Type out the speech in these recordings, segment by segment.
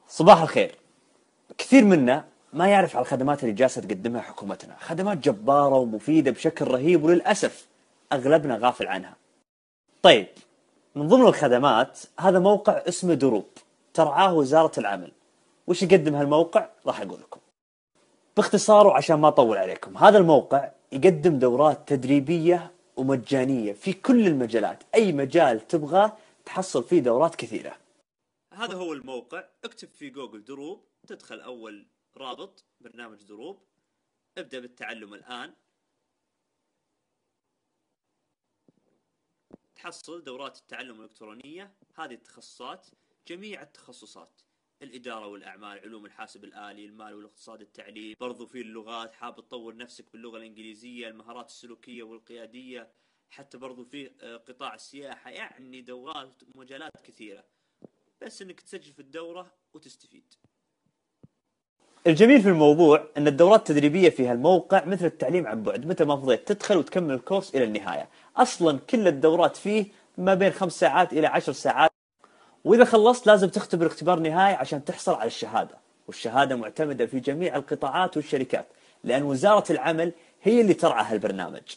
صباح الخير. كثير منا ما يعرف على الخدمات اللي جالسة تقدمها حكومتنا، خدمات جبارة ومفيدة بشكل رهيب، وللأسف أغلبنا غافل عنها. طيب، من ضمن الخدمات هذا موقع اسمه دروب، ترعاه وزارة العمل. وش يقدم هالموقع؟ راح أقول لكم باختصار وعشان ما أطول عليكم. هذا الموقع يقدم دورات تدريبية ومجانية في كل المجالات، أي مجال تبغاه تحصل فيه دورات كثيرة. هذا هو الموقع. اكتب في جوجل دروب، تدخل أول رابط برنامج دروب، ابدأ بالتعلم الآن. تحصل دورات التعلم الإلكترونية، هذه التخصصات، جميع التخصصات: الإدارة والأعمال، علوم الحاسب الآلي، المال والاقتصاد، التعليم، برضو في اللغات، حاب تطور نفسك باللغة الإنجليزية، المهارات السلوكية والقيادية، حتى برضو في قطاع السياحة. يعني دورات ومجالات كثيرة، بس انك تسجل في الدورة وتستفيد. الجميل في الموضوع ان الدورات التدريبية في هالموقع مثل التعليم عن بعد، متى ما فضيت تدخل وتكمل الكورس الى النهاية. اصلا كل الدورات فيه ما بين 5 ساعات الى 10 ساعات، واذا خلصت لازم تختبر اختبار نهائي عشان تحصل على الشهادة، والشهادة معتمدة في جميع القطاعات والشركات، لان وزارة العمل هي اللي ترعى هالبرنامج.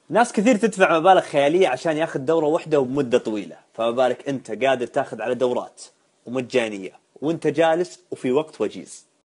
ناس كثير تدفع مبالغ خيالية عشان ياخذ دورة واحدة وبمدة طويلة، فما بالك انت قادر تاخذ على دورات ومجانية وانت جالس وفي وقت وجيز.